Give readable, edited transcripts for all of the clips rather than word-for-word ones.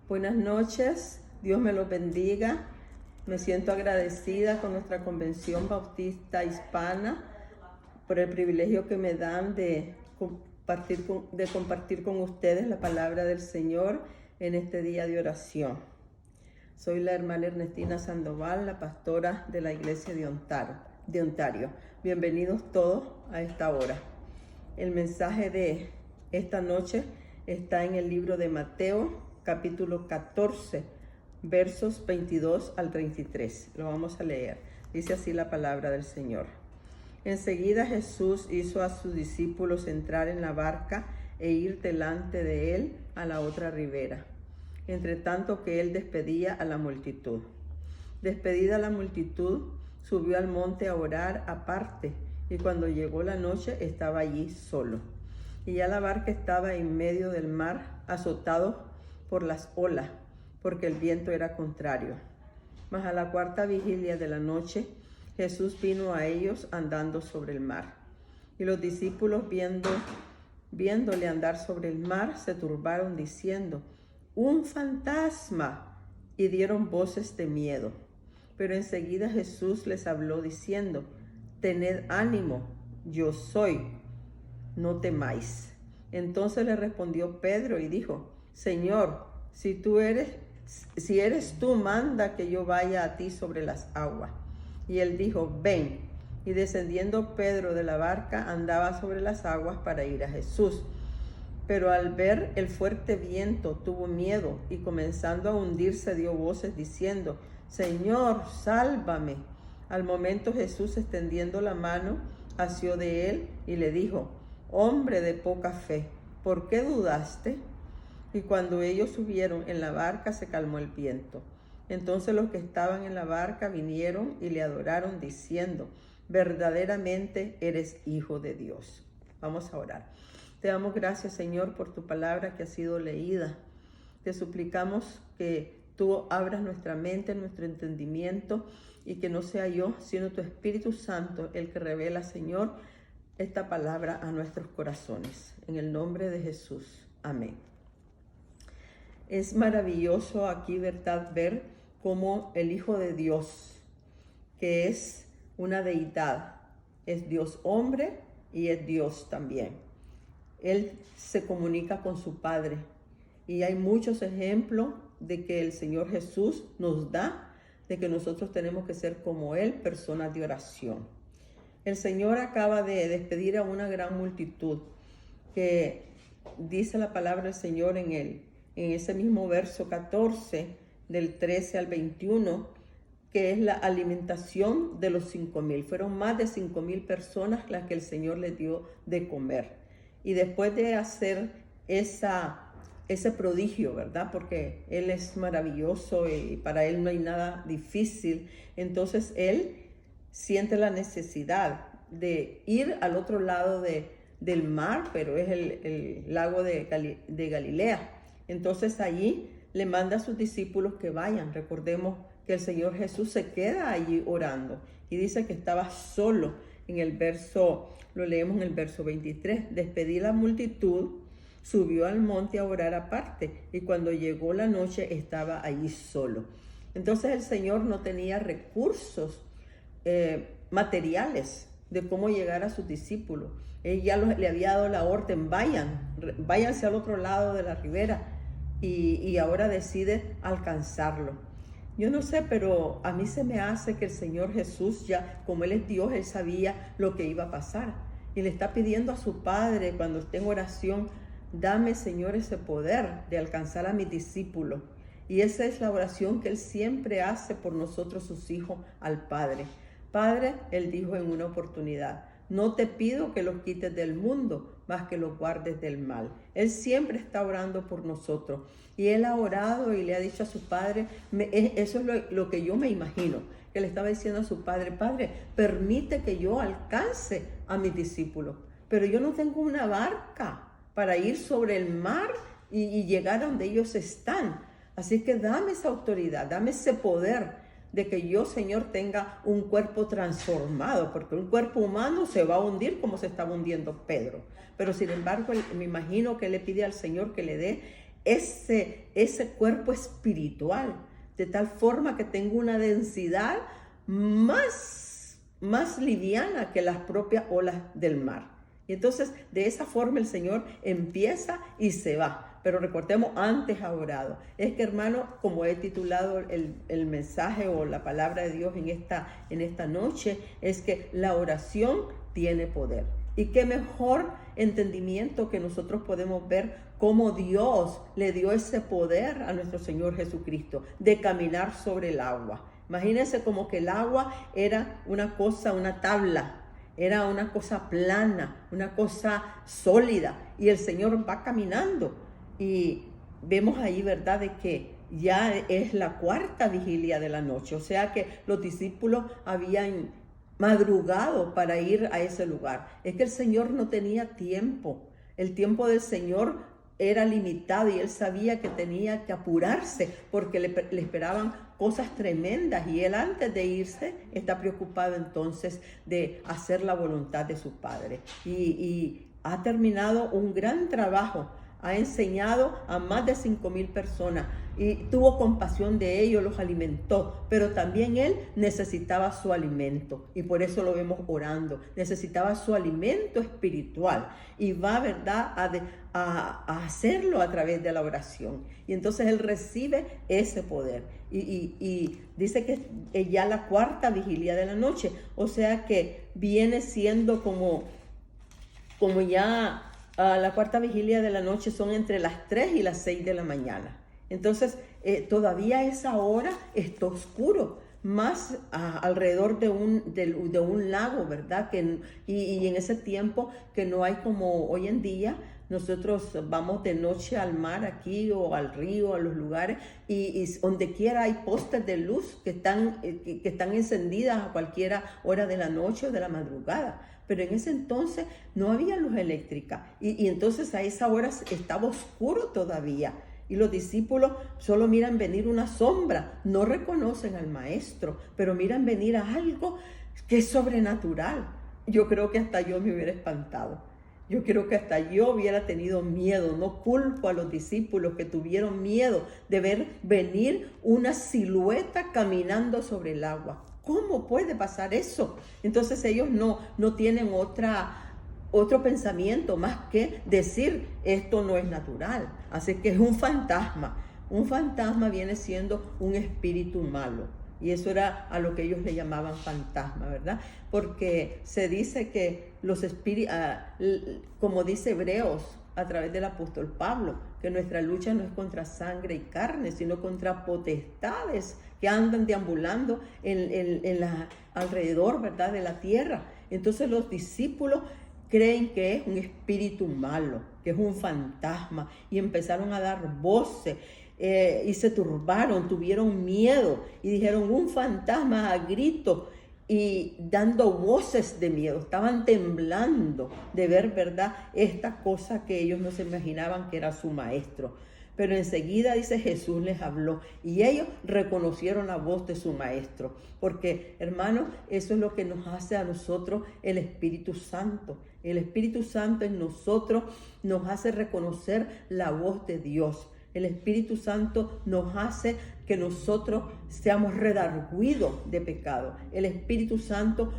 Buenas noches, Dios me los bendiga. Me siento agradecida con nuestra Convención Bautista Hispana por el privilegio que me dan de compartir con ustedes la palabra del Señor en este día de oración. Soy la hermana Ernestina Sandoval, la pastora de la iglesia de Ontario. Bienvenidos todos a esta hora. El mensaje de esta noche está en el libro de Mateo, capítulo 14, versos 22 al 33. Lo vamos a leer. Dice así la palabra del Señor. Enseguida Jesús hizo a sus discípulos entrar en la barca e ir delante de él a la otra ribera, entre tanto que él despedía a la multitud. Despedida la multitud, subió al monte a orar aparte, y cuando llegó la noche estaba allí solo. Y ya la barca estaba en medio del mar, azotado por las olas, porque el viento era contrario. Mas a la cuarta vigilia de la noche, Jesús vino a ellos andando sobre el mar. Y los discípulos, viéndole andar sobre el mar, se turbaron diciendo: ¡un fantasma! Y dieron voces de miedo. Pero enseguida Jesús les habló diciendo: tened ánimo, yo soy, no temáis. Entonces le respondió Pedro y dijo: Señor, si eres tú, manda que yo vaya a ti sobre las aguas. Y él dijo: ven. Y descendiendo Pedro de la barca, andaba sobre las aguas para ir a Jesús. Pero al ver el fuerte viento, tuvo miedo, y comenzando a hundirse, dio voces diciendo: Señor, sálvame. Al momento Jesús, extendiendo la mano, asió de él y le dijo: hombre de poca fe, ¿por qué dudaste? Y cuando ellos subieron en la barca, se calmó el viento. Entonces los que estaban en la barca vinieron y le adoraron diciendo: verdaderamente eres Hijo de Dios. Vamos a orar. Te damos gracias, Señor, por tu palabra que ha sido leída. Te suplicamos que tú abras nuestra mente, nuestro entendimiento, y que no sea yo, sino tu Espíritu Santo el que revela, Señor, esta palabra a nuestros corazones. En el nombre de Jesús. Amén. Es maravilloso aquí, ¿verdad?, ver cómo el Hijo de Dios, que es una deidad, es Dios hombre y es Dios también. Él se comunica con su Padre. Y hay muchos ejemplos de que el Señor Jesús nos da, de que nosotros tenemos que ser como Él, personas de oración. El Señor acaba de despedir a una gran multitud, que dice la palabra del Señor en ese mismo verso 14, del 13 al 21, que es la alimentación de los 5,000. Fueron más de 5,000 personas las que el Señor les dio de comer. Y después de hacer ese prodigio, ¿verdad? Porque Él es maravilloso y para Él no hay nada difícil. Entonces Él siente la necesidad de ir al otro lado del mar, pero es el lago de Galilea. Entonces allí le manda a sus discípulos que vayan. Recordemos que el Señor Jesús se queda allí orando y dice que estaba solo. Lo leemos en el verso 23. Despedí la multitud, subió al monte a orar aparte, y cuando llegó la noche estaba allí solo. Entonces el Señor no tenía recursos materiales de cómo llegar a sus discípulos. Él ya le había dado la orden: váyanse al otro lado de la ribera, y ahora decide alcanzarlo. Yo no sé, pero a mí se me hace que el Señor Jesús, ya como Él es Dios, Él sabía lo que iba a pasar, y le está pidiendo a su Padre cuando esté en oración: dame, Señor, ese poder de alcanzar a mis discípulos. Y esa es la oración que Él siempre hace por nosotros, sus hijos, al Padre. Padre, Él dijo en una oportunidad: no te pido que los quites del mundo, mas que los guardes del mal. Él siempre está orando por nosotros. Y Él ha orado y le ha dicho a su Padre, eso es lo que yo me imagino, que le estaba diciendo a su Padre: Padre, permite que yo alcance a mis discípulos, pero yo no tengo una barca para ir sobre el mar y llegar a donde ellos están. Así que dame esa autoridad, dame ese poder de que yo, Señor, tenga un cuerpo transformado, porque un cuerpo humano se va a hundir como se estaba hundiendo Pedro. Pero sin embargo, me imagino que le pide al Señor que le dé ese cuerpo espiritual, de tal forma que tengo una densidad más liviana que las propias olas del mar. Y entonces de esa forma el Señor empieza y se va. Pero recordemos, antes ha orado. Es que, hermano, como he titulado el mensaje o la palabra de Dios en esta noche, es que la oración tiene poder. Y qué mejor entendimiento que nosotros podemos ver cómo Dios le dio ese poder a nuestro Señor Jesucristo de caminar sobre el agua. Imagínense como que el agua era una cosa, una tabla, era una cosa plana, una cosa sólida, y el Señor va caminando. Y vemos ahí, ¿verdad?, de que ya es la cuarta vigilia de la noche, o sea que los discípulos habían madrugado para ir a ese lugar. Es que el Señor no tenía tiempo, el tiempo del Señor era limitado y él sabía que tenía que apurarse porque le esperaban cosas tremendas, y él, antes de irse, está preocupado entonces de hacer la voluntad de su Padre, y ha terminado un gran trabajo. Ha enseñado a más de 5,000 personas y tuvo compasión de ellos, los alimentó, pero también él necesitaba su alimento, y por eso lo vemos orando. Necesitaba su alimento espiritual, y va, ¿verdad?, a hacerlo a través de la oración. Y entonces él recibe ese poder. Y dice que es ya la cuarta vigilia de la noche, o sea que viene siendo como ya... la cuarta vigilia de la noche son entre las 3 y las 6 de la mañana. Entonces, todavía a esa hora está oscuro, más alrededor de un lago, ¿verdad? Y en ese tiempo que no hay como hoy en día. Nosotros vamos de noche al mar aquí, o al río, a los lugares, y donde quiera hay postes de luz que están encendidas a cualquier hora de la noche o de la madrugada. Pero en ese entonces no había luz eléctrica, y entonces a esa hora estaba oscuro todavía, y los discípulos solo miran venir una sombra, no reconocen al maestro, pero miran venir a algo que es sobrenatural. Yo creo que hasta yo me hubiera espantado. Yo creo que hasta yo hubiera tenido miedo. No culpo a los discípulos que tuvieron miedo de ver venir una silueta caminando sobre el agua. ¿Cómo puede pasar eso? Entonces ellos no tienen otro pensamiento más que decir, esto no es natural. Así que es un fantasma. Un fantasma viene siendo un espíritu malo. Y eso era a lo que ellos le llamaban fantasma, ¿verdad? Porque se dice que los espíritus, como dice Hebreos a través del apóstol Pablo, que nuestra lucha no es contra sangre y carne, sino contra potestades que andan deambulando alrededor, ¿verdad?, de la tierra. Entonces los discípulos creen que es un espíritu malo, que es un fantasma, y empezaron a dar voces. Y se turbaron, tuvieron miedo y dijeron, un fantasma, a gritos y dando voces de miedo. Estaban temblando de ver, ¿verdad?, esta cosa que ellos no se imaginaban que era su maestro. Pero enseguida, dice, Jesús les habló y ellos reconocieron la voz de su maestro. Porque, hermanos, eso es lo que nos hace a nosotros el Espíritu Santo. El Espíritu Santo en nosotros nos hace reconocer la voz de Dios. El Espíritu Santo nos hace que nosotros seamos redarguidos de pecado. El Espíritu Santo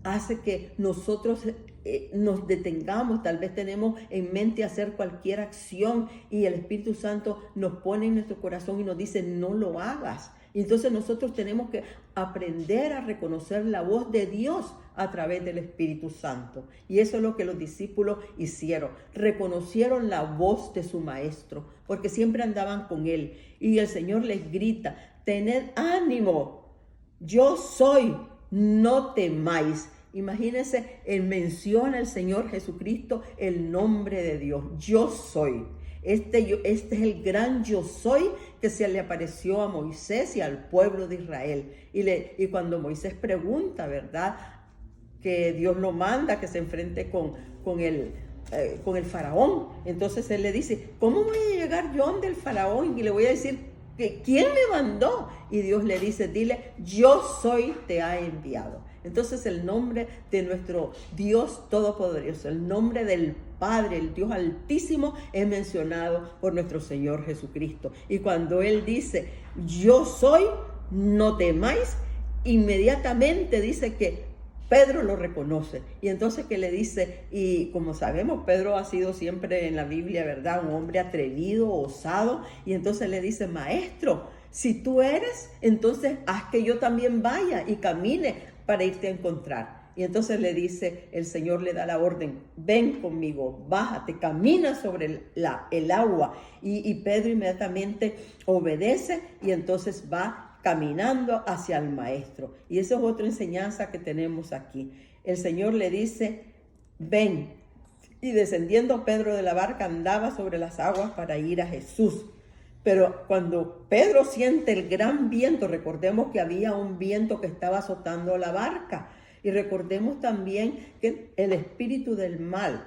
hace que nosotros nos detengamos. Tal vez tenemos en mente hacer cualquier acción y el Espíritu Santo nos pone en nuestro corazón y nos dice, no lo hagas. Y entonces nosotros tenemos que aprender a reconocer la voz de Dios a través del Espíritu Santo. Y eso es lo que los discípulos hicieron. Reconocieron la voz de su maestro, porque siempre andaban con él. Y el Señor les grita, tened ánimo, yo soy, no temáis. Imagínense, menciona el Señor Jesucristo el nombre de Dios, yo soy. Este es el gran yo soy que se le apareció a Moisés y al pueblo de Israel. Y cuando Moisés pregunta, ¿verdad?, que Dios lo manda que se enfrente con el faraón, entonces él le dice, ¿cómo voy a llegar yo donde el faraón y le voy a decir que quién me mandó? Y Dios le dice, dile, yo soy, te ha enviado. Entonces el nombre de nuestro Dios Todopoderoso, el nombre del Padre, el Dios Altísimo, es mencionado por nuestro Señor Jesucristo. Y cuando Él dice, yo soy, no temáis, inmediatamente dice que Pedro lo reconoce. Y entonces que le dice, y como sabemos, Pedro ha sido siempre en la Biblia, ¿verdad? Un hombre atrevido, osado. Y entonces le dice, maestro, si tú eres, entonces haz que yo también vaya y camine para irte a encontrar. Y entonces le dice, el Señor le da la orden, ven conmigo, bájate, camina sobre el agua. Y Pedro inmediatamente obedece y entonces va caminando hacia el maestro. Y esa es otra enseñanza que tenemos aquí. El Señor le dice, ven. Y descendiendo Pedro de la barca andaba sobre las aguas para ir a Jesús. Pero cuando Pedro siente el gran viento, recordemos que había un viento que estaba azotando la barca. Y recordemos también que el espíritu del mal,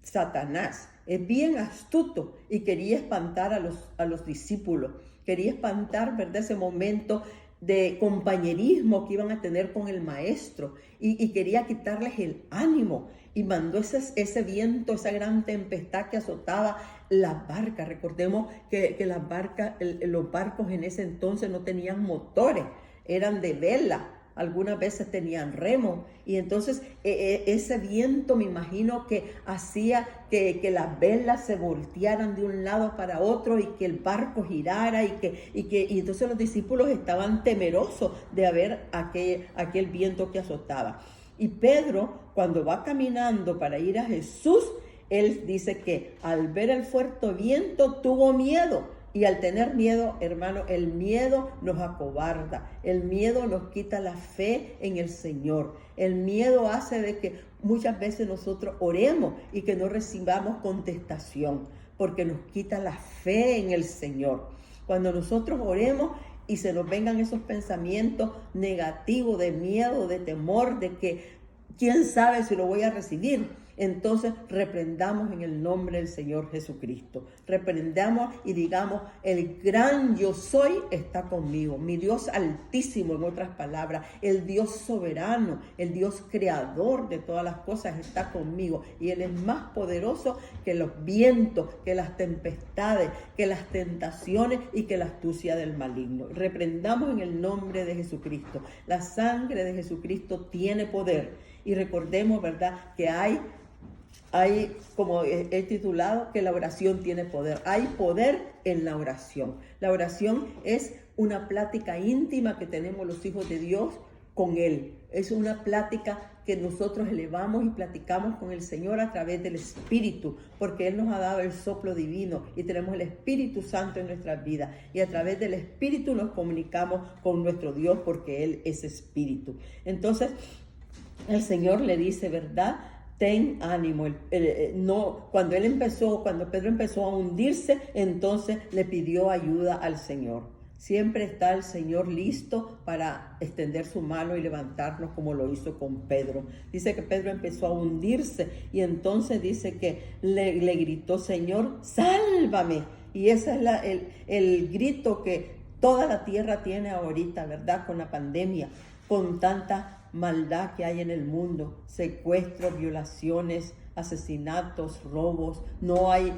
Satanás, es bien astuto y quería espantar a los discípulos. Quería espantar, ¿verdad?, ese momento de compañerismo que iban a tener con el maestro. Y quería quitarles el ánimo. Y mandó ese viento, esa gran tempestad que azotaba las barcas. Recordemos que las barcas, los barcos en ese entonces no tenían motores, eran de vela. Algunas veces tenían remo y entonces ese viento me imagino que hacía que las velas se voltearan de un lado para otro y que el barco girara y entonces los discípulos estaban temerosos de ver aquel viento que azotaba. Y Pedro, cuando va caminando para ir a Jesús, él dice que al ver el fuerte viento tuvo miedo. Y al tener miedo, hermano, el miedo nos acobarda, el miedo nos quita la fe en el Señor. El miedo hace de que muchas veces nosotros oremos y que no recibamos contestación, porque nos quita la fe en el Señor. Cuando nosotros oremos y se nos vengan esos pensamientos negativos de miedo, de temor, de que quién sabe si lo voy a recibir, entonces reprendamos en el nombre del Señor Jesucristo. Reprendamos y digamos, el gran yo soy está conmigo. Mi Dios altísimo, en otras palabras, el Dios soberano, el Dios creador de todas las cosas está conmigo. Y Él es más poderoso que los vientos, que las tempestades, que las tentaciones y que la astucia del maligno. Reprendamos en el nombre de Jesucristo. La sangre de Jesucristo tiene poder. Y recordemos, ¿verdad?, que hay, como he titulado, que la oración tiene poder. Hay poder en la oración. La oración es una plática íntima que tenemos los hijos de Dios con Él. Es una plática que nosotros elevamos y platicamos con el Señor a través del Espíritu, porque Él nos ha dado el soplo divino y tenemos el Espíritu Santo en nuestras vidas. Y a través del Espíritu nos comunicamos con nuestro Dios, porque Él es Espíritu. Entonces, el Señor le dice, ¿verdad?, ten ánimo. Cuando Pedro empezó a hundirse, entonces le pidió ayuda al Señor. Siempre está el Señor listo para extender su mano y levantarnos, como lo hizo con Pedro. Dice que Pedro empezó a hundirse y entonces dice que le gritó, Señor, sálvame. Y ese es el grito que toda la tierra tiene ahorita, ¿verdad?, con la pandemia, con tanta maldad que hay en el mundo, secuestros, violaciones, asesinatos, robos. No hay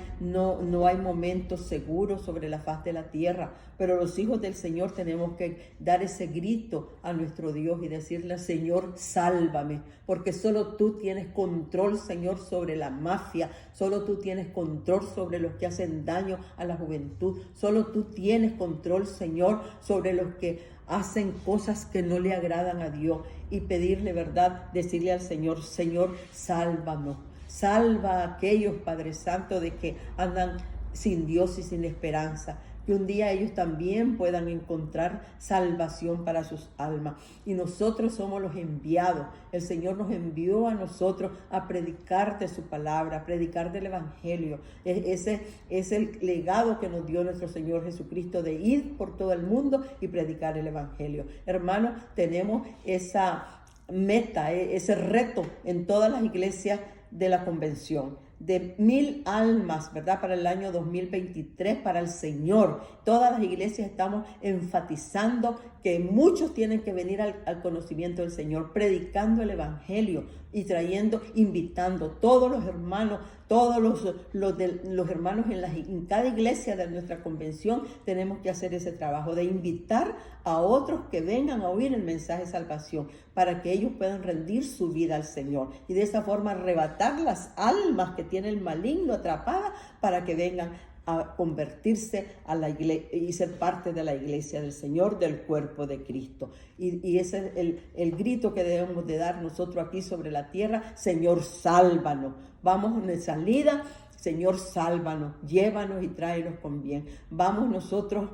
momentos seguros sobre la faz de la tierra, pero los hijos del Señor tenemos que dar ese grito a nuestro Dios y decirle, Señor, sálvame, porque solo tú tienes control, Señor, sobre la mafia, solo tú tienes control sobre los que hacen daño a la juventud, solo tú tienes control, Señor, sobre los que hacen cosas que no le agradan a Dios, y pedirle, ¿verdad?, decirle al Señor, Señor, sálvanos, salva a aquellos, Padre Santo, de que andan sin Dios y sin esperanza, que un día ellos también puedan encontrar salvación para sus almas. Y nosotros somos los enviados. El Señor nos envió a nosotros a predicar de su palabra, a predicar del Evangelio. Ese es el legado que nos dio nuestro Señor Jesucristo, de ir por todo el mundo y predicar el Evangelio. Hermanos, tenemos esa meta, ese reto en todas las iglesias de la convención, de 1000 almas, ¿verdad?, para el año 2023 para el Señor. Todas las iglesias estamos enfatizando que muchos tienen que venir al conocimiento del Señor, predicando el Evangelio, y trayendo, invitando todos los hermanos, todos los hermanos en cada iglesia de nuestra convención. Tenemos que hacer ese trabajo de invitar a otros que vengan a oír el mensaje de salvación para que ellos puedan rendir su vida al Señor y de esa forma arrebatar las almas que tiene el maligno atrapadas para que vengan a convertirse a la iglesia y ser parte de la iglesia del Señor, del cuerpo de Cristo. Y ese es el grito que debemos de dar nosotros aquí sobre la tierra: Señor, sálvanos. Vamos en salida, Señor, sálvanos, llévanos y tráenos con bien. Vamos nosotros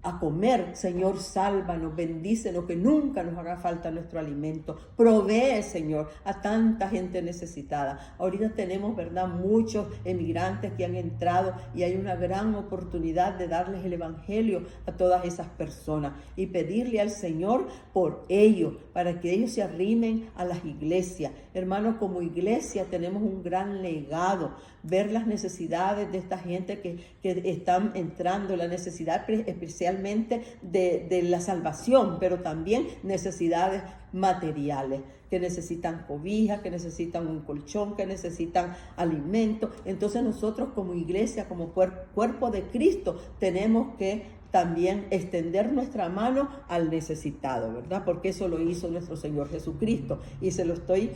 a comer, Señor, sálvanos, bendícenos, que nunca nos haga falta nuestro alimento. Provee, Señor, a tanta gente necesitada. Ahorita tenemos, ¿verdad?, muchos emigrantes que han entrado y hay una gran oportunidad de darles el evangelio a todas esas personas y pedirle al Señor por ellos, para que ellos se arrimen a las iglesias. Hermanos, como iglesia tenemos un gran legado, ver las necesidades de esta gente que están entrando, la necesidad especialmente de la salvación, pero también necesidades materiales, que necesitan cobija, que necesitan un colchón, que necesitan alimento. Entonces nosotros como iglesia, como cuerpo de Cristo, tenemos que también extender nuestra mano al necesitado, ¿verdad? Porque eso lo hizo nuestro Señor Jesucristo. Y se lo estoy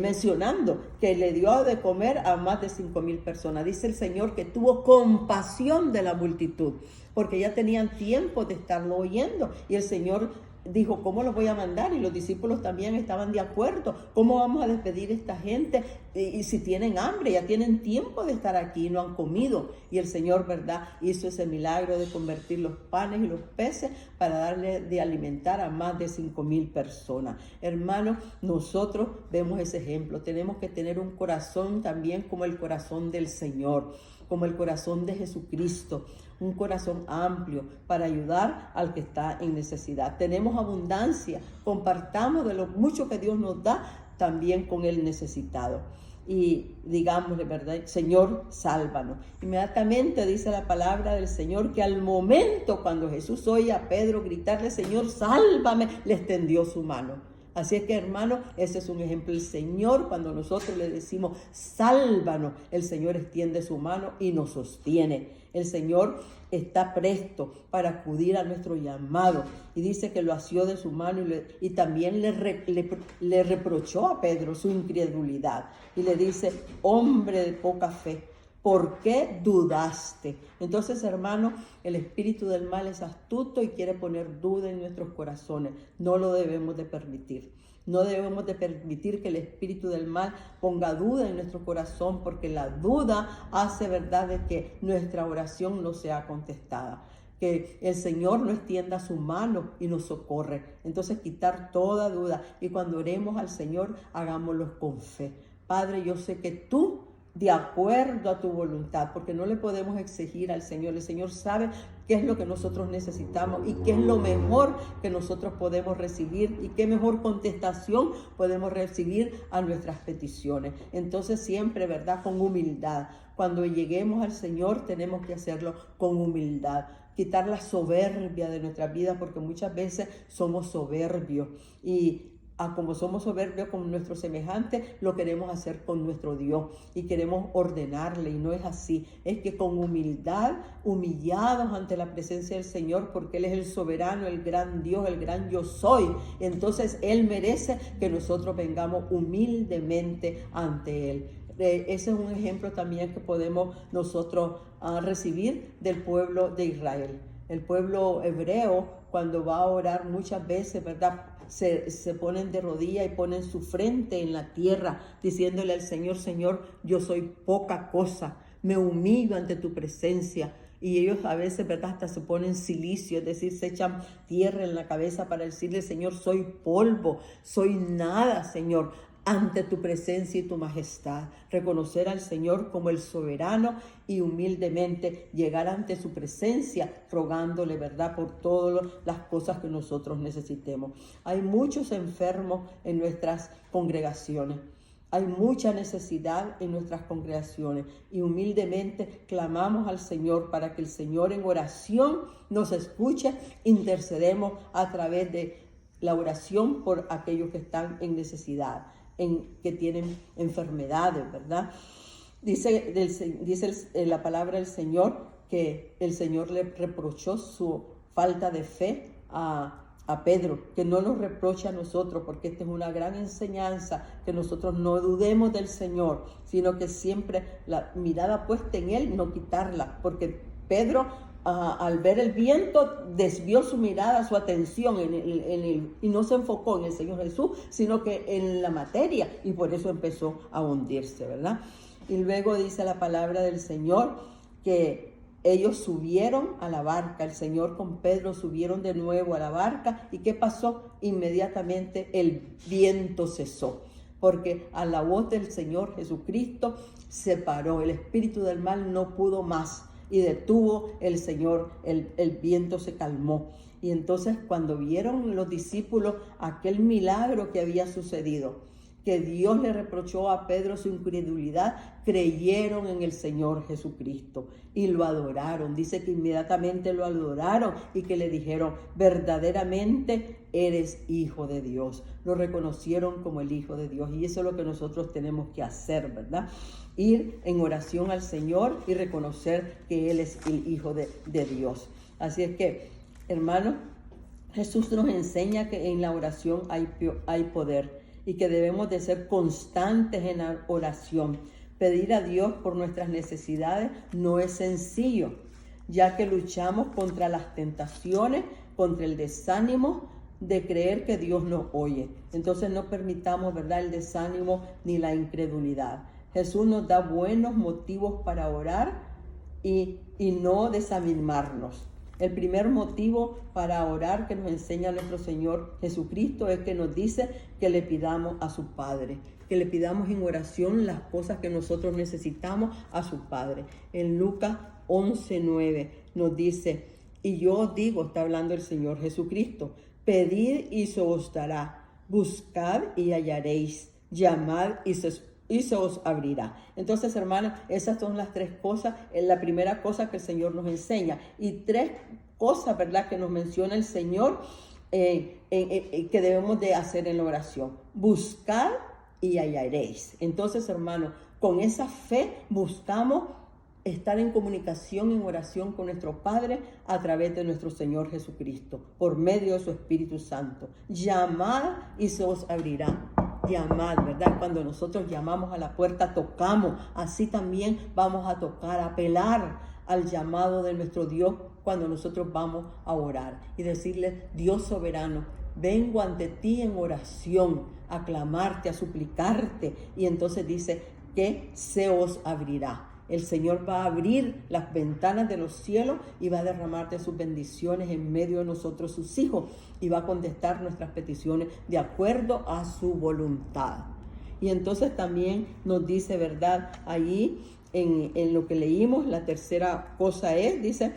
mencionando, que le dio de comer a más de 5,000 personas. Dice el Señor que tuvo compasión de la multitud, porque ya tenían tiempo de estarlo oyendo. Y el Señor dijo: ¿cómo los voy a mandar? Y los discípulos también estaban de acuerdo. ¿Cómo vamos a despedir a esta gente? Y si tienen hambre, ya tienen tiempo de estar aquí, no han comido. Y el Señor, ¿verdad?, hizo ese milagro de convertir los panes y los peces para darle de alimentar a más de 5,000 personas. Hermanos, nosotros vemos ese ejemplo. Tenemos que tener un corazón también como el corazón del Señor, como el corazón de Jesucristo, un corazón amplio para ayudar al que está en necesidad. Tenemos abundancia, compartamos de lo mucho que Dios nos da también con el necesitado. Y digámosle, ¿verdad?, Señor, sálvanos. Inmediatamente dice la palabra del Señor que al momento cuando Jesús oye a Pedro gritarle: Señor, sálvame, le extendió su mano. Así es que, hermano, ese es un ejemplo. El Señor, cuando nosotros le decimos sálvanos, el Señor extiende su mano y nos sostiene. El Señor está presto para acudir a nuestro llamado. Y dice que lo asió de su mano y también le reprochó a Pedro su incredulidad. Y le dice: hombre de poca fe, ¿por qué dudaste? Entonces, hermano, el espíritu del mal es astuto y quiere poner duda en nuestros corazones. No lo debemos de permitir. No debemos de permitir que el espíritu del mal ponga duda en nuestro corazón, porque la duda hace, ¿verdad?, de que nuestra oración no sea contestada. Que el Señor no extienda su mano y nos socorre. Entonces, quitar toda duda. Y cuando oremos al Señor, hagámoslo con fe. Padre, yo sé que tú, de acuerdo a tu voluntad, porque no le podemos exigir al Señor. El Señor sabe qué es lo que nosotros necesitamos y qué es lo mejor que nosotros podemos recibir y qué mejor contestación podemos recibir a nuestras peticiones. Entonces siempre, ¿verdad?, con humildad. Cuando lleguemos al Señor tenemos que hacerlo con humildad. Quitar la soberbia de nuestra vida, porque muchas veces somos soberbios y como somos soberbios con nuestros semejantes, lo queremos hacer con nuestro Dios y queremos ordenarle, y no es así. Es que con humildad, humillados ante la presencia del Señor, porque Él es el soberano, el gran Dios, el gran yo soy. Entonces Él merece que nosotros vengamos humildemente ante Él. Ese es un ejemplo también que podemos nosotros recibir del pueblo de Israel. El pueblo hebreo, cuando va a orar muchas veces, ¿verdad?, se ponen de rodillas y ponen su frente en la tierra, diciéndole al Señor: Señor, yo soy poca cosa, me humillo ante tu presencia. Y ellos a veces, ¿verdad?, hasta se ponen silicio, es decir, se echan tierra en la cabeza para decirle: Señor, soy polvo, soy nada, Señor, ante tu presencia y tu majestad. Reconocer al Señor como el soberano y humildemente llegar ante su presencia, rogándole, ¿verdad?, por todas las cosas que nosotros necesitemos. Hay muchos enfermos en nuestras congregaciones. Hay mucha necesidad en nuestras congregaciones y humildemente clamamos al Señor para que el Señor en oración nos escuche. Intercedemos a través de la oración por aquellos que están en necesidad, que tienen enfermedades, ¿verdad? Dice la palabra del Señor que el Señor le reprochó su falta de fe a Pedro, que no nos reproche a nosotros, porque esta es una gran enseñanza, que nosotros no dudemos del Señor, sino que siempre la mirada puesta en Él, no quitarla, porque Pedro al ver el viento desvió su mirada, su atención y no se enfocó en el Señor Jesús, sino que en la materia, y por eso empezó a hundirse, ¿verdad? Y luego dice la palabra del Señor que ellos subieron a la barca, el Señor con Pedro subieron de nuevo a la barca. ¿Y qué pasó? Inmediatamente el viento cesó, porque a la voz del Señor Jesucristo se paró, el espíritu del mal no pudo más y detuvo el Señor, el viento se calmó. Y entonces cuando vieron los discípulos aquel milagro que había sucedido, que Dios le reprochó a Pedro su incredulidad, creyeron en el Señor Jesucristo y lo adoraron. Dice que inmediatamente lo adoraron y que le dijeron, verdaderamente eres hijo de Dios. Lo reconocieron como el hijo de Dios, y eso es lo que nosotros tenemos que hacer, ¿verdad? Ir en oración al Señor y reconocer que Él es el hijo de Dios. Así es que, hermanos, Jesús nos enseña que en la oración hay poder, y que debemos de ser constantes en la oración. Pedir a Dios por nuestras necesidades no es sencillo, ya que luchamos contra las tentaciones, contra el desánimo de creer que Dios nos oye. Entonces no permitamos, ¿verdad?, el desánimo ni la incredulidad. Jesús nos da buenos motivos para orar y no desanimarnos. El primer motivo para orar que nos enseña nuestro Señor Jesucristo es que nos dice que le pidamos a su Padre, que le pidamos en oración las cosas que nosotros necesitamos a su Padre. En Lucas 11:9 nos dice, y yo os digo, está hablando el Señor Jesucristo, pedid y se os dará, buscad y hallaréis, llamad y se os abrirá. Entonces, hermanos, esas son las tres cosas, la primera cosa que el Señor nos enseña, y tres cosas, ¿verdad?, que nos menciona el Señor que debemos de hacer en la oración. Buscar y hallaréis. Entonces, hermanos, con esa fe buscamos estar en comunicación, en oración con nuestro Padre a través de nuestro Señor Jesucristo, por medio de su Espíritu Santo. Llamad y se os abrirá. Llamad, ¿verdad? Cuando nosotros llamamos a la puerta, tocamos. Así también vamos a tocar, a apelar al llamado de nuestro Dios cuando nosotros vamos a orar y decirle, Dios soberano, vengo ante ti en oración, a clamarte, a suplicarte. Y entonces dice que se os abrirá. El Señor va a abrir las ventanas de los cielos y va a derramar de sus bendiciones en medio de nosotros, sus hijos, y va a contestar nuestras peticiones de acuerdo a su voluntad. Y entonces también nos dice, ¿verdad?, allí en lo que leímos, la tercera cosa dice,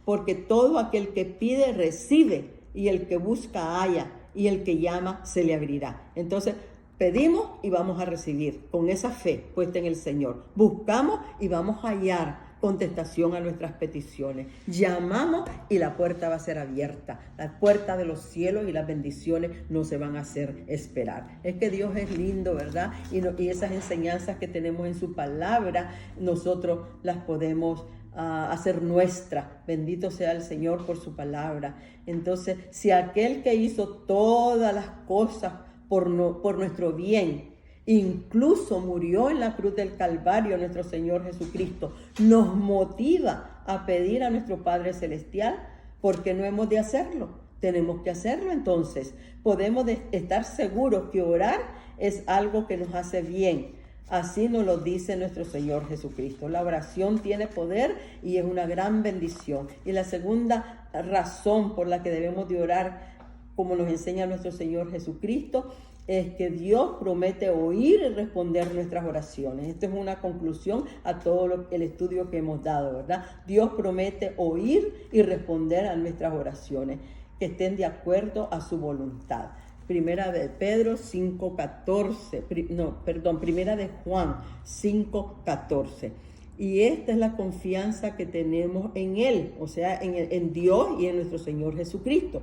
porque todo aquel que pide recibe, y el que busca halla, y el que llama se le abrirá. Entonces, pedimos y vamos a recibir con esa fe puesta en el Señor. Buscamos y vamos a hallar contestación a nuestras peticiones. Llamamos y la puerta va a ser abierta. La puerta de los cielos y las bendiciones no se van a hacer esperar. Es que Dios es lindo, ¿verdad? Y esas enseñanzas que tenemos en su palabra, nosotros las podemos hacer nuestra. Bendito sea el Señor por su palabra. Entonces, si aquel que hizo todas las cosas por nuestro bien, incluso murió en la cruz del Calvario, nuestro Señor Jesucristo, nos motiva a pedir a nuestro Padre Celestial, porque no hemos de hacerlo. Tenemos que hacerlo. Entonces, podemos estar seguros que orar es algo que nos hace bien. Así nos lo dice nuestro Señor Jesucristo. La oración tiene poder y es una gran bendición. Y la segunda razón por la que debemos de orar, como nos enseña nuestro Señor Jesucristo, es que Dios promete oír y responder nuestras oraciones. Esta es una conclusión a todo el estudio que hemos dado, ¿verdad? Dios promete oír y responder a nuestras oraciones, que estén de acuerdo a su voluntad. Primera de Pedro 5:14, Primera de Juan 5:14. Y esta es la confianza que tenemos en Él, o sea, en Dios y en nuestro Señor Jesucristo.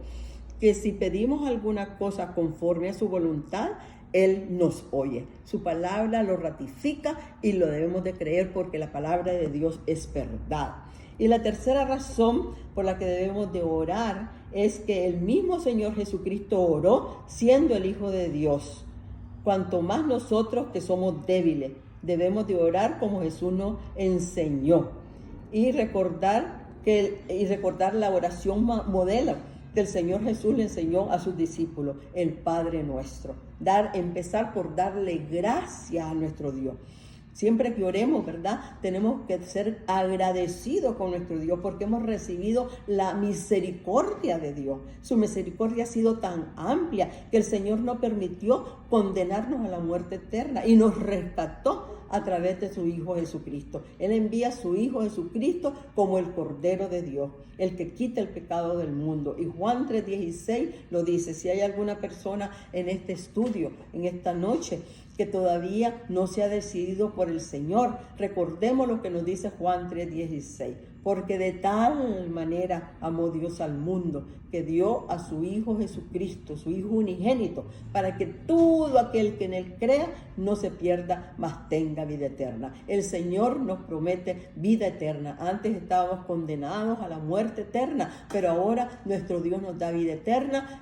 que si pedimos alguna cosa conforme a su voluntad, Él nos oye. Su palabra lo ratifica y lo debemos de creer porque la palabra de Dios es verdad. Y la tercera razón por la que debemos de orar es que el mismo Señor Jesucristo oró siendo el Hijo de Dios. Cuanto más nosotros que somos débiles, debemos de orar como Jesús nos enseñó. Y recordar la oración modelo que el Señor Jesús le enseñó a sus discípulos, el Padre Nuestro. Empezar por darle gracias a nuestro Dios. Siempre que oremos, ¿verdad? Tenemos que ser agradecidos con nuestro Dios porque hemos recibido la misericordia de Dios. Su misericordia ha sido tan amplia que el Señor no permitió condenarnos a la muerte eterna y nos rescató a través de su Hijo Jesucristo. Él envía a su Hijo Jesucristo como el Cordero de Dios, el que quita el pecado del mundo. Y Juan 3:16 lo dice. Si hay alguna persona en este estudio, en esta noche, que todavía no se ha decidido por el Señor, recordemos lo que nos dice Juan 3:16. Porque de tal manera amó Dios al mundo, que dio a su Hijo Jesucristo, su Hijo unigénito, para que todo aquel que en Él crea no se pierda, mas tenga vida eterna. El Señor nos promete vida eterna. Antes estábamos condenados a la muerte eterna, pero ahora nuestro Dios nos da vida eterna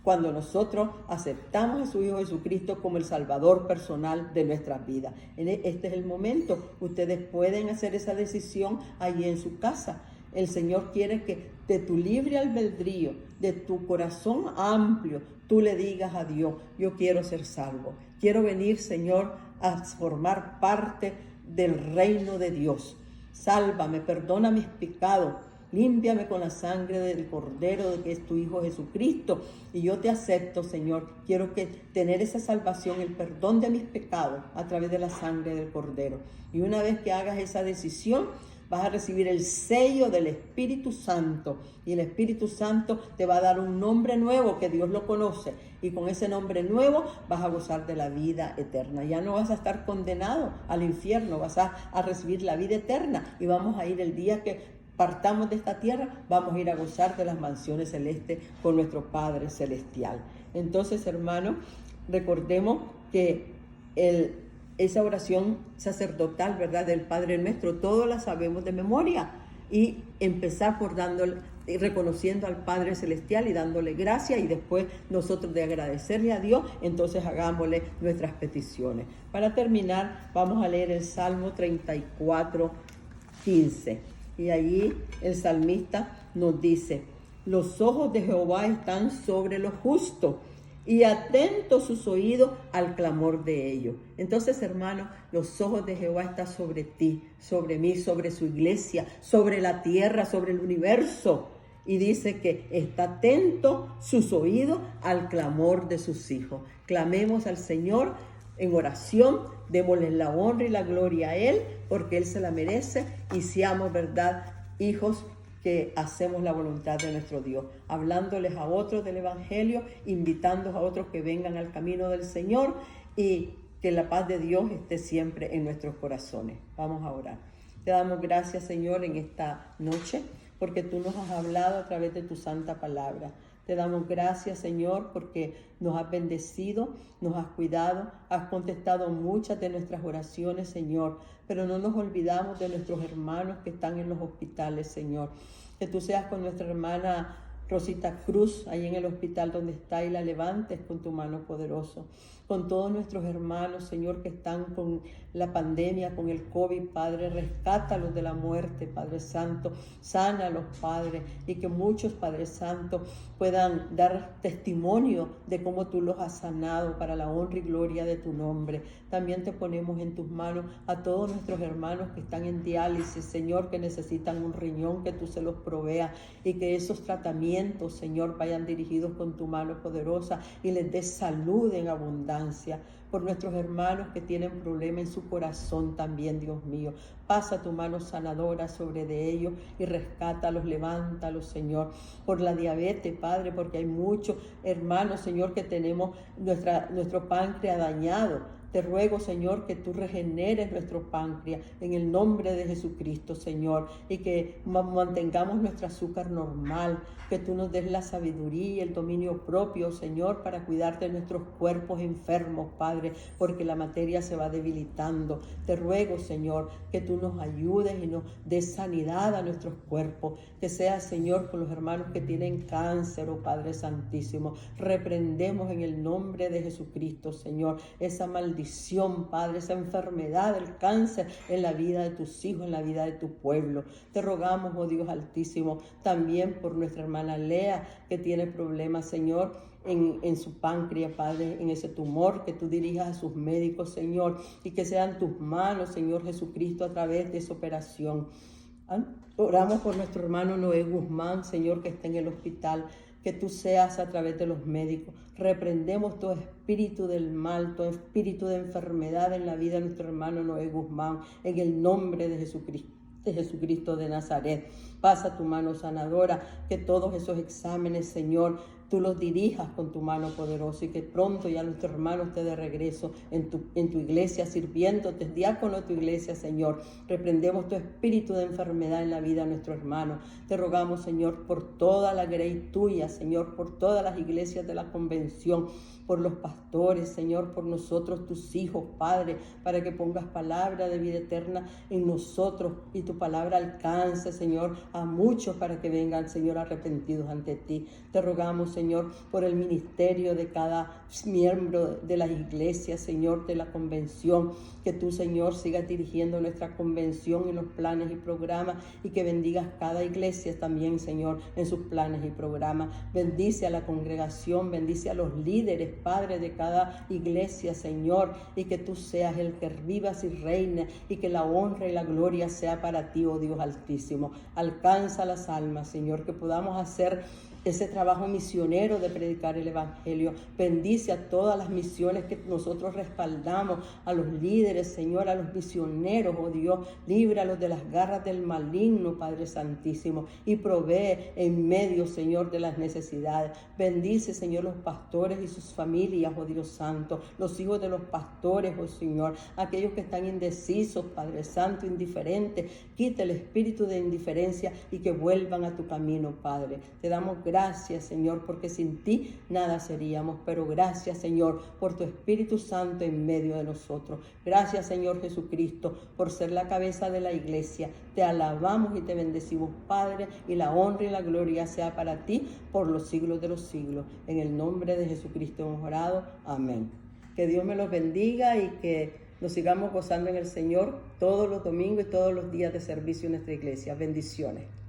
cuando nosotros aceptamos a su Hijo Jesucristo como el Salvador personal de nuestras vidas. Este es el momento. Ustedes pueden hacer esa decisión allí en su casa. El Señor quiere que de tu libre albedrío, de tu corazón amplio, tú le digas a Dios: yo quiero ser salvo. Quiero venir, Señor, a formar parte del reino de Dios. Sálvame, perdona mis pecados. Límpiame con la sangre del Cordero, que es tu Hijo Jesucristo. Y yo te acepto, Señor. Quiero tener esa salvación, el perdón de mis pecados a través de la sangre del Cordero. Y una vez que hagas esa decisión, vas a recibir el sello del Espíritu Santo. Y el Espíritu Santo te va a dar un nombre nuevo que Dios lo conoce. Y con ese nombre nuevo vas a gozar de la vida eterna. Ya no vas a estar condenado al infierno, vas a recibir la vida eterna. Y vamos a ir el día que partamos de esta tierra, vamos a ir a gozar de las mansiones celestes con nuestro Padre Celestial. Entonces, hermanos, recordemos que esa oración sacerdotal, ¿verdad?, del Padre Nuestro, todos la sabemos de memoria. Y empezar por reconociendo al Padre Celestial y dándole gracias, y después nosotros de agradecerle a Dios, entonces hagámosle nuestras peticiones. Para terminar, vamos a leer el Salmo 34:15. Y allí el salmista nos dice: los ojos de Jehová están sobre los justos y atentos sus oídos al clamor de ellos. Entonces, hermano, los ojos de Jehová están sobre ti, sobre mí, sobre su iglesia, sobre la tierra, sobre el universo. Y dice que está atento sus oídos al clamor de sus hijos. Clamemos al Señor en oración, démosle la honra y la gloria a Él, porque Él se la merece, y seamos, ¿verdad?, hijos que hacemos la voluntad de nuestro Dios, hablándoles a otros del Evangelio, invitando a otros que vengan al camino del Señor, y que la paz de Dios esté siempre en nuestros corazones. Vamos a orar. Te damos gracias, Señor, en esta noche, porque tú nos has hablado a través de tu santa palabra. Te damos gracias, Señor, porque nos has bendecido, nos has cuidado, has contestado muchas de nuestras oraciones, Señor. Pero no nos olvidamos de nuestros hermanos que están en los hospitales, Señor. Que tú seas con nuestra hermana Rosita Cruz, ahí en el hospital donde está, y la levantes con tu mano poderosa. Con todos nuestros hermanos, Señor, que están con la pandemia, con el COVID, Padre, rescátalos de la muerte, Padre Santo, sánalos, Padre, y que muchos, Padre Santo, puedan dar testimonio de cómo tú los has sanado para la honra y gloria de tu nombre. También te ponemos en tus manos a todos nuestros hermanos que están en diálisis, Señor, que necesitan un riñón, que tú se los proveas, y que esos tratamientos, Señor, vayan dirigidos con tu mano poderosa y les des salud en abundancia. Por nuestros hermanos que tienen problemas en su corazón también, Dios mío, pasa tu mano sanadora sobre de ellos y rescátalos, levántalos, Señor. Por la diabetes, Padre, porque hay muchos hermanos, Señor, que tenemos nuestro páncreas dañado. Te ruego, Señor, que tú regeneres nuestro páncreas en el nombre de Jesucristo, Señor, y que mantengamos nuestro azúcar normal, que tú nos des la sabiduría y el dominio propio, Señor, para cuidar de nuestros cuerpos enfermos, Padre, porque la materia se va debilitando. Te ruego, Señor, que tú nos ayudes y nos des sanidad a nuestros cuerpos, que sea, Señor, con los hermanos que tienen cáncer, oh Padre Santísimo. Reprendemos en el nombre de Jesucristo, Señor, esa maldición, Padre, esa enfermedad del cáncer en la vida de tus hijos, en la vida de tu pueblo. Te rogamos, oh Dios Altísimo, también por nuestra hermana Lea, que tiene problemas, Señor, en su páncreas, Padre, en ese tumor, que tú dirijas a sus médicos, Señor, y que sean tus manos, Señor Jesucristo, a través de esa operación. Oramos por nuestro hermano Noé Guzmán, Señor, que está en el hospital, que tú seas a través de los médicos. Reprendemos todo espíritu del mal, todo espíritu de enfermedad en la vida de nuestro hermano Noé Guzmán, en el nombre de Jesucristo de Nazaret. Pasa tu mano sanadora, que todos esos exámenes, Señor, tú los dirijas con tu mano poderosa y que pronto ya nuestro hermano esté de regreso en tu iglesia, sirviéndote, diácono de tu iglesia, Señor. Reprendemos tu espíritu de enfermedad en la vida de nuestro hermano. Te rogamos, Señor, por toda la grey tuya, Señor, por todas las iglesias de la convención, por los pastores, Señor, por nosotros, tus hijos, Padre, para que pongas palabra de vida eterna en nosotros y tu palabra alcance, Señor, a muchos para que vengan, Señor, arrepentidos ante ti. Te rogamos, Señor, por el ministerio de cada miembro de las iglesias, Señor, de la convención, que tú, Señor, sigas dirigiendo nuestra convención en los planes y programas y que bendigas cada iglesia también, Señor, en sus planes y programas. Bendice a la congregación, bendice a los líderes, Padre, de cada iglesia, Señor, y que tú seas el que vivas y reina y que la honra y la gloria sea para ti, oh Dios Altísimo. Alcanza las almas, Señor, que podamos hacer ese trabajo misionero de predicar el evangelio. Bendice a todas las misiones que nosotros respaldamos, a los líderes, Señor, a los misioneros, oh Dios, líbralos de las garras del maligno, Padre Santísimo, y provee en medio, Señor, de las necesidades. Bendice, Señor, los pastores y sus familias, oh Dios Santo, los hijos de los pastores, oh Señor, aquellos que están indecisos, Padre Santo, indiferentes. Quita el espíritu de indiferencia y que vuelvan a tu camino, Padre. Te damos gracias, Señor, porque sin ti nada seríamos, pero gracias, Señor, por tu Espíritu Santo en medio de nosotros. Gracias, Señor Jesucristo, por ser la cabeza de la iglesia. Te alabamos y te bendecimos, Padre, y la honra y la gloria sea para ti por los siglos de los siglos. En el nombre de Jesucristo hemos orado. Amén. Que Dios me los bendiga y que nos sigamos gozando en el Señor todos los domingos y todos los días de servicio en nuestra iglesia. Bendiciones.